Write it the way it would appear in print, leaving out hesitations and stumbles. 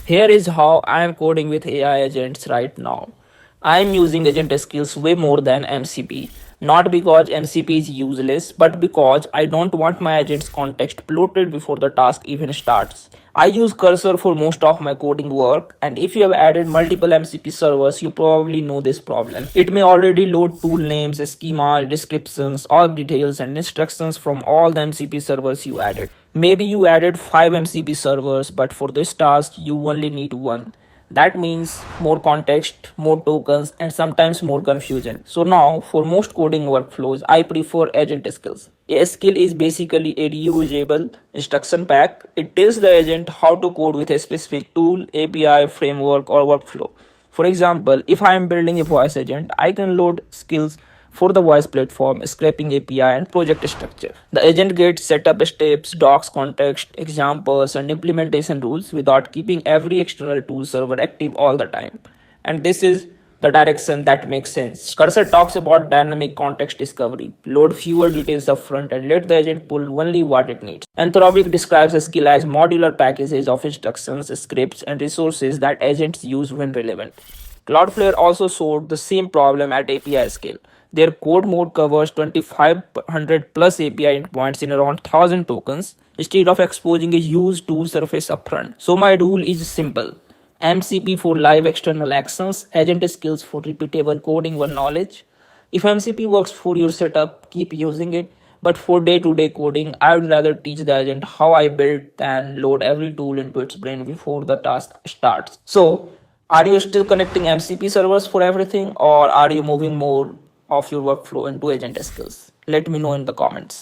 Here is how I am coding with AI agents right now. I am using agent skills way more than MCP. Not because MCP is useless, but because I don't want my agent's context bloated before the task even starts. I use Cursor for most of my coding work, and if you have added multiple MCP servers, you probably know this problem. It may already load tool names, schemas, descriptions, all details, and instructions from all the MCP servers you added. Maybe you added 5 MCP servers, but for this task, you only need one. That means more context, more tokens, and sometimes more confusion. So now, for most coding workflows, I prefer agent skills. A skill is basically a reusable instruction pack. It tells the agent how to code with a specific tool, API, framework, or workflow. For example, if I am building a voice agent, I can load skills for the voice platform, scraping API, and project structure. The agent gets setup steps, docs context, examples, and implementation rules without keeping every external tool server active all the time. And this is the direction that makes sense. Cursor talks about dynamic context discovery. Load fewer details upfront and let the agent pull only what it needs. Anthropic describes a skill as modular packages of instructions, scripts, and resources that agents use when relevant. Cloudflare also solved the same problem at API scale. Their code mode covers 2500 plus API endpoints in around 1000 tokens instead of exposing a huge tool surface upfront. So my rule is simple. MCP for live external actions, agent skills for repeatable coding or knowledge. If MCP works for your setup, keep using it. But for day-to-day coding, I would rather teach the agent how I build than load every tool into its brain before the task starts. So, are you still connecting MCP servers for everything, or are you moving more of your workflow into agent skills? Let me know in the comments.